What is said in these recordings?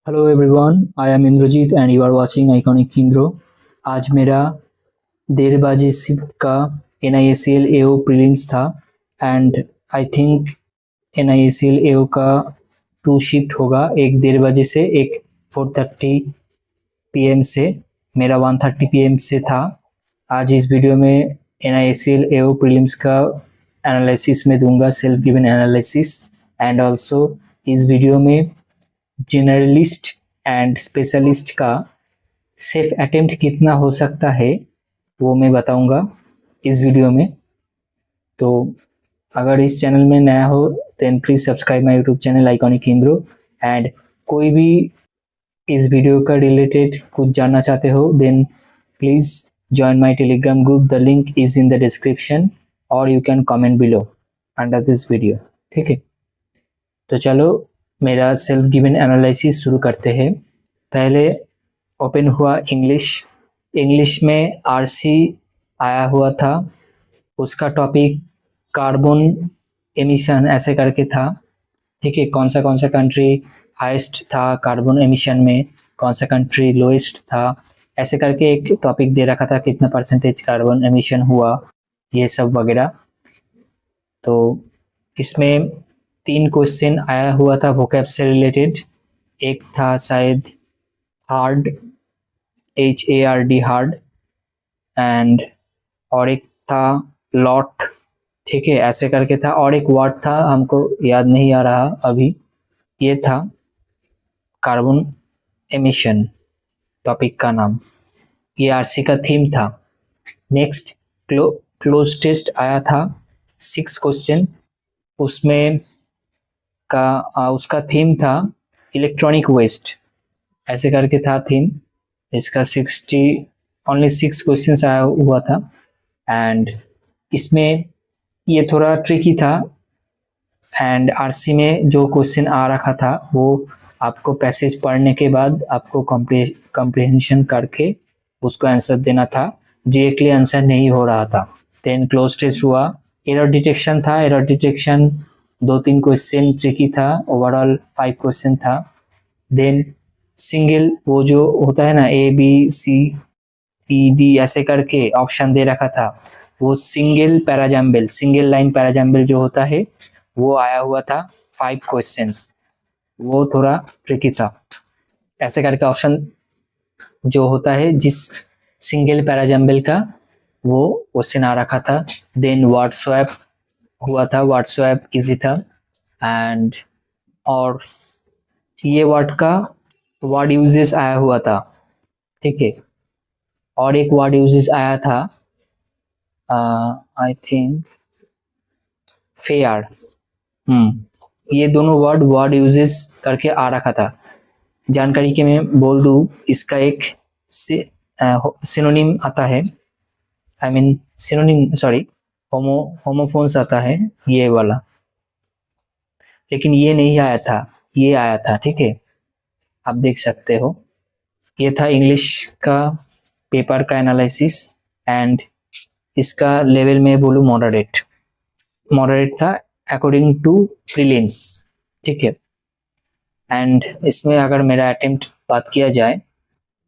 Hello everyone, I am Indrajeet and you are watching Iconic Indro. आज मेरा 1:30 shift का NISL AO prelims था and I think NISL AO का 2 shift होगा, एक 1:30 से एक 4:30 PM से। मेरा 1:30 PM से था। आज इस वीडियो में NISL AO प्रीलिम्स का एनालिसिस में दूंगा, self given analysis, and also इस वीडियो में जनरलिस्ट एंड स्पेशलिस्ट का सेफ अटेम्प्ट कितना हो सकता है वो मैं बताऊंगा इस वीडियो में। तो अगर इस चैनल में नया हो then please subscribe my YouTube channel Iconic Indro, and कोई भी इस वीडियो का रिलेटेड कुछ जानना चाहते हो then please join my Telegram group, the link is in the description और you can comment below under this video. ठीक है, तो चलो मेरा सेल्फ गिवन एनालिसिस शुरू करते हैं। पहले ओपन हुआ इंग्लिश में RC आया हुआ था, उसका टॉपिक कार्बन एमिशन ऐसे करके था। ठीक है, कौन सा कंट्री हाईएस्ट था कार्बन एमिशन में, कौन सा कंट्री लोएस्ट था, ऐसे करके एक टॉपिक दे रखा था, कितना परसेंटेज कार्बन एमिशन हुआ, ये सब वगैरह। तो इसमें 3 क्वेश्चन आया हुआ था वोकैब से रिलेटेड। एक था शायद हार्ड, HARD हार्ड, एंड और एक था लॉट। ठीक है, ऐसे करके था, और एक वर्ड था हमको याद नहीं आ रहा अभी। ये था कार्बन एमिशन टॉपिक का नाम, ये RC का थीम था। नेक्स्ट क्लोज टेस्ट आया था 6 क्वेश्चन, उसमें उसका थीम था इलेक्ट्रॉनिक वेस्ट, ऐसे करके था थीम। इसका 6 क्वेश्चंस आया हुआ था, एंड इसमें ये थोड़ा ट्रिकी था, एंड RC में जो क्वेश्चन आ रखा था वो आपको पैसेज पढ़ने के बाद आपको कॉम्प्रिहेंशन करके उसको आंसर देना था, डायरेक्टली आंसर नहीं हो रहा था। देन क्लोज टेस्ट हुआ, एरर डिटेक्शन था। एरर डिटेक्शन 2-3 क्वेश्चन ट्रिकी था, ओवरऑल 5 क्वेश्चन था। देन सिंगल, वो जो होता है ना ABCD ऐसे करके ऑप्शन दे रखा था, वो सिंगल लाइन पैराजैम्बल जो होता है वो आया हुआ था 5 क्वेश्चंस, वो थोड़ा ट्रिकी था। ऐसे करके ऑप्शन जो होता है जिस सिंगल पैराजैम्बल का, वो क्वेश्चन आ रखा था। देन वर्ड स्वैप हुआ था, वर्ड स्वैप इजी था, एंड और ये वर्ड यूजेस आया हुआ था। ठीक है, और एक वर्ड यूजेस आया था आई थिंक फेयर। ये दोनों वर्ड यूजेस करके आ रखा था। जानकारी के मैं बोल दूं, इसका एक सिनोनिम आता है, I mean synonym sorry homophones आता है ये वाला, लेकिन ये नहीं आया था, ये आया था। ठीक है, आप देख सकते हो, ये था इंग्लिश का पेपर का एनालिसिस, एंड इसका लेवल में बोलूँ मॉडरेट था अकॉर्डिंग टू प्रीलिम्स। ठीक है, एंड इसमें अगर मेरा अटेम्प्ट बात किया जाए,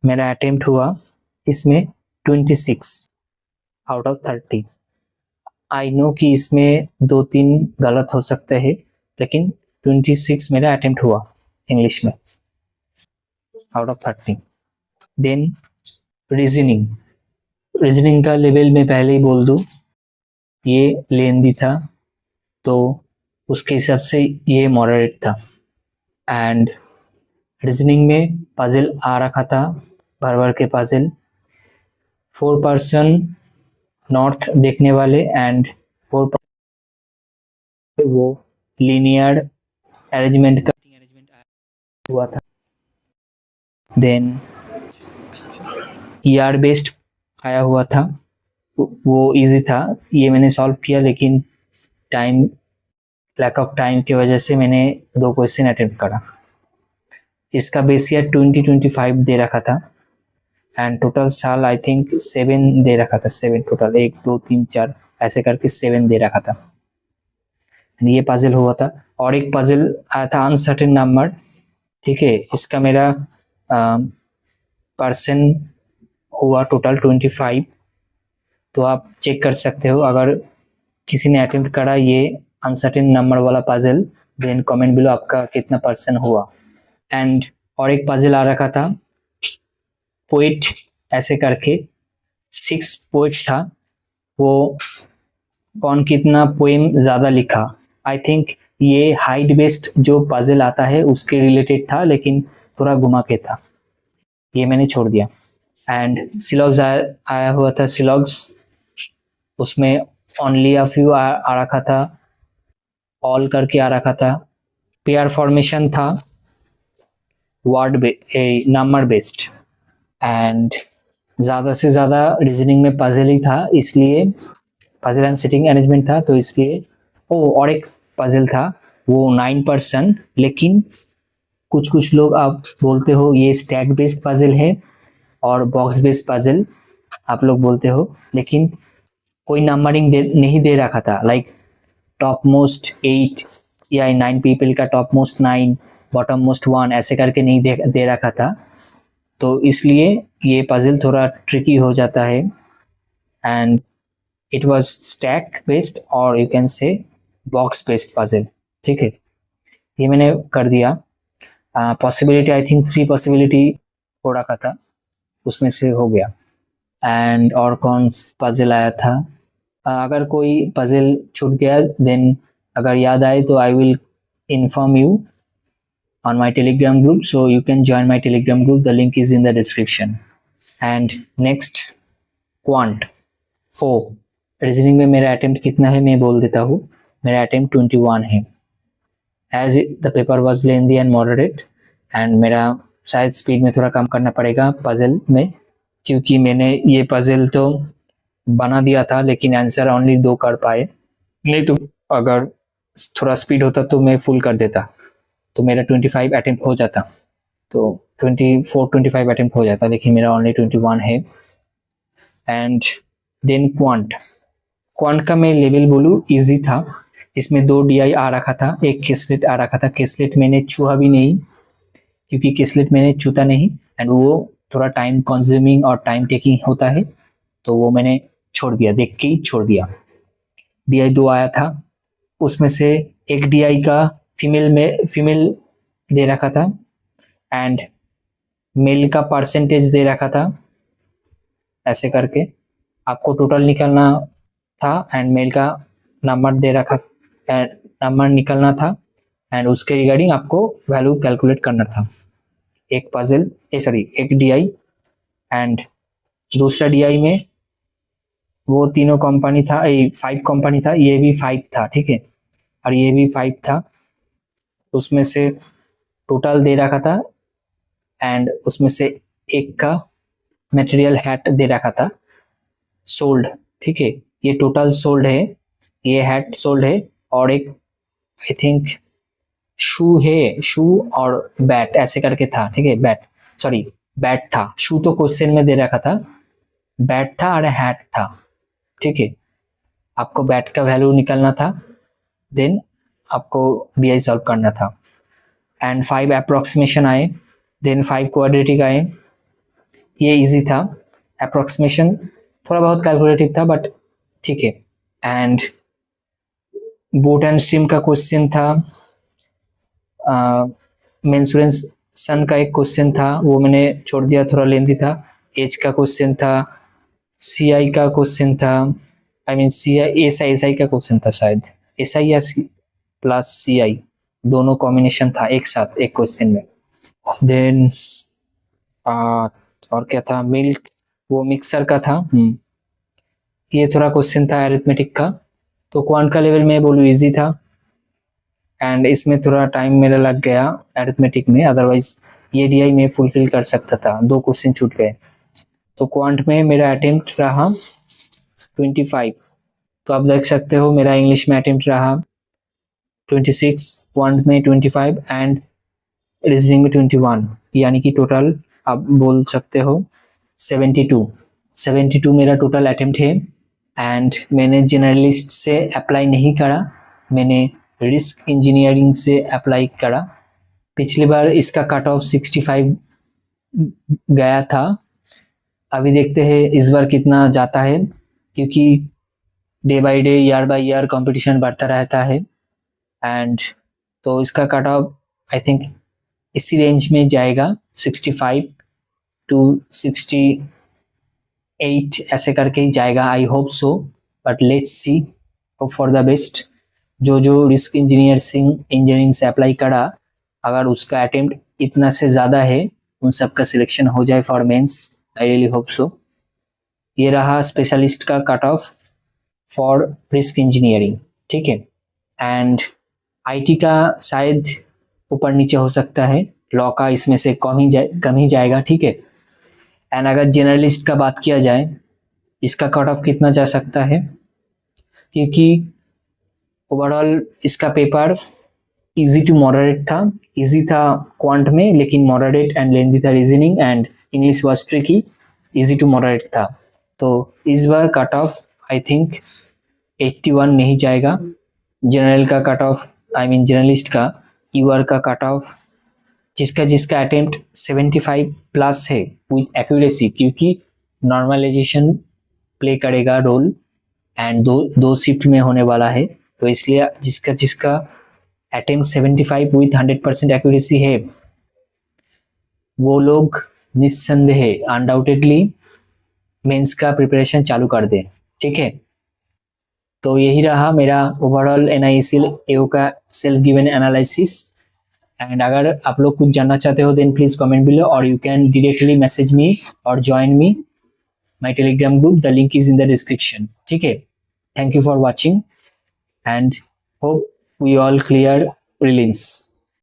मेरा अटेम्प्ट हुआ इसमें 26 आउट ऑफ 30। आई नो कि इसमें 2-3 गलत हो सकते हैं, लेकिन 26 मेरा अटेम्प्ट हुआ इंग्लिश में आउट ऑफ 30। देन रीजनिंग का लेवल में पहले ही बोल दूं, ये लेंदी था, तो उसके हिसाब से ये मॉडरेट था। एंड रीजनिंग में पजल आ रखा था, भर के पजल, 4 पर्सन नॉर्थ देखने वाले, एंड 4 वो लीनियर अरेंजमेंट का हुआ था। देन ER बेस्ड आया हुआ था, वो इजी था, ये मैंने सॉल्व किया, लेकिन लैक ऑफ टाइम की वजह से मैंने 2 क्वेश्चन अटेम्प्ट करा। इसका बेस ईयर 2025 दे रखा था, एंड टोटल साल आई थिंक 7 दे रखा था, 7 टोटल, 1 2 3 4 ऐसे करके 7 दे रखा था। ये पजल हुआ था, और एक पजल आया था अनसर्टेन नंबर। ठीक है। इसका मेरा परसेंट हुआ टोटल 25। तो आप चेक कर सकते हो, अगर किसी ने अटेम्प्ट करा ये अनसर्टेन नंबर वाला पजल, देन कमेंट बिलो आपका कितना परसेंट हुआ। एंड और एक पजल आ रखा था पोइट ऐसे करके, 6 पोइट था, वो कौन कितना पोएम ज्यादा लिखा। आई थिंक ये हाइट बेस्ड जो पजल आता है उसके रिलेटेड था, लेकिन थोड़ा घुमा के था, ये मैंने छोड़ दिया। एंड सिलॉग्स आया हुआ था, सिलॉग्स उसमें ओनली अ फ्यू आ रखा था, ऑल करके आ रखा था। पेयर फॉर्मेशन था, नंबर बेस्ड। एंड ज़्यादा से ज़्यादा रीजनिंग में पजल ही था, इसलिए पजल एंड सिटिंग अरेंजमेंट था, तो इसलिए और एक पजल था वो 9%, लेकिन कुछ कुछ लोग आप बोलते हो ये स्टैक बेस्ड पजल है और बॉक्स बेस्ड पजल आप लोग बोलते हो, लेकिन कोई नंबरिंग नहीं दे रखा था, लाइक टॉप मोस्ट 8 या 9 पीपल का टॉप मोस्ट 9, बॉटम मोस्ट 1 ऐसे करके नहीं दे रखा था, तो इसलिए ये पजल थोड़ा ट्रिकी हो जाता है। And it was stack based और you can say box based puzzle, ठीक है। ये मैंने कर दिया। पॉसिबिलिटी आई थिंक 3 पॉसिबिलिटी हो रखा था, उसमें से हो गया। एंड और कौन पजल आया था, अगर कोई पजल छूट गया देन अगर याद आए तो I will inform you on my telegram group, so you can join my telegram group, the link is in the description. And next quant reasoning में मेरा अटेम्प्ट कितना है मैं बोल देता हूँ, मेरा अटेम्प्ट 21 है। As the paper was lengthy and moderate, and मेरा शायद स्पीड में थोड़ा कम करना पड़ेगा पजल में, क्योंकि मैंने ये पजल तो बना दिया था लेकिन आंसर ओनली 2 कर पाए, नहीं तो अगर थोड़ा स्पीड होता तो मैं फुल कर देता, तो मेरा 25 अटेम्प्ट हो जाता, तो 24-25 अटेम्प्ट हो जाता, लेकिन मेरा ओनली 21 है। एंड देन क्वांट का मैं लेवल बोलूँ इजी था, इसमें 2 DI आ रखा था, एक केसलेट आ रखा था, केसलेट मैंने छुआ भी नहीं क्योंकि केसलेट मैंने छूता नहीं, एंड वो थोड़ा टाइम कंज्यूमिंग और टाइम टेकिंग होता है, तो वो मैंने छोड़ दिया, देख के ही छोड़ दिया। DI 2 आया था, उसमें से एक DI का फीमेल दे रखा था एंड मेल का परसेंटेज दे रखा था, ऐसे करके आपको टोटल निकालना था एंड मेल का नंबर दे रखा, नंबर निकालना था एंड उसके रिगार्डिंग आपको वैल्यू कैलकुलेट करना था। एक पजल एक DI एंड दूसरा DI में वो तीनों कंपनी था, 5 कंपनी था, ये भी 5 था, ठीक है, और ये भी 5 था, उसमें से टोटल दे रखा था एंड उसमें से एक का मटेरियल हैट दे रखा था सोल्ड, ठीक है, ये टोटल सोल्ड है, ये हैट सोल्ड है, और एक आई थिंक शू और बैट ऐसे करके था, ठीक है, बैट था, शू तो क्वेश्चन में दे रखा था, बैट था और हैट था, ठीक है। आपको बैट का वैल्यू निकालना था, देन आपको DI सॉल्व करना था। एंड 5 अप्रोक्सीमेशन आए, देन 5 क्वाड्रेटिक आए, ये इजी था, अप्रोक्सीमेशन थोड़ा बहुत कैलकुलेटिव था बट ठीक है। एंड बोट एंड स्ट्रीम का क्वेश्चन था, मेंसुरेशन का एक क्वेश्चन था, वो मैंने छोड़ दिया, थोड़ा लेंदी था। एज का क्वेश्चन था, CI का क्वेश्चन था, आई मीन SI का क्वेश्चन था, शायद SI या प्लस CI दोनों कॉम्बिनेशन था एक साथ एक क्वेश्चन में। देन और क्या था, मिल्क वो मिक्सर का था, ये थोड़ा क्वेश्चन था अरिथमेटिक का, तो क्वांट का लेवल में बोलूँ इजी था एंड इसमें थोड़ा टाइम मेरा लग गया अरिथमेटिक में, अदरवाइज ये DI में फुलफिल कर सकता था, 2 क्वेश्चन छूट गए। तो क्वांट में मेरा अटेम्प्ट रहा 25, तो आप देख सकते हो मेरा इंग्लिश में अटेम्प्ट रहा 26, क्वांट में 25 एंड रीजनिंग में 21, यानी कि टोटल आप बोल सकते हो 72 मेरा टोटल अटेम्प्ट है। एंड मैंने जनरलिस्ट से अप्लाई नहीं करा, मैंने रिस्क इंजीनियरिंग से अप्लाई करा, पिछली बार इसका कट ऑफ 65 गया था। अभी देखते हैं इस बार कितना जाता है, क्योंकि day by day year by year competition बढ़ता रहता है। एंड तो इसका कट ऑफ आई थिंक इसी रेंज में जाएगा, 65 to 68 ऐसे करके ही जाएगा। I hope so, but let's see, hope for the best. जो रिस्क इंजीनियरिंग से अप्लाई करा, अगर उसका अटेम्प्ट इतना से ज़्यादा है, उन सब का सिलेक्शन हो जाए for mains. I really hope so. ये रहा स्पेशलिस्ट का cut off for risk engineering, ठीक है। एंड आईटी का शायद ऊपर नीचे हो सकता है, लॉ का इसमें से कम ही जाएगा, ठीक है। एंड अगर जनरलिस्ट का बात किया जाए, इसका कट ऑफ कितना जा सकता है, क्योंकि ओवरऑल इसका पेपर इजी टू मॉडरेट था। इजी था क्वांट में, लेकिन मॉडरेट एंड लेंथी था reasoning, and English was tricky. Easy to moderate था। तो इस बार कट ऑफ आई थिंक 81 में ही जाएगा। जनरल का cut off, I mean journalist का, यूआर का कट ऑफ, जिसका अटेम्प्ट 75 प्लस है विथ एक्यूरेसी, क्योंकि नॉर्मलाइजेशन प्ले करेगा रोल, एंड दो शिफ्ट में होने वाला है। तो इसलिए जिसका अटेम्प्ट 75 विथ 100% एक्यूरेसी है, वो लोग निस्संदेह अनडाउटेडली मेंस का प्रिपरेशन चालू कर दे, ठीक है। तो यही रहा मेरा ओवरऑल NISL AO का सेल्फ गिवन एनालिसिस। एंड अगर आप लोग कुछ जानना चाहते हो, देन प्लीज कमेंट बिलो, और you can directly message me और join me my Telegram group. The link is in the description, ठीक है। Thank you for watching and hope we all clear prelims.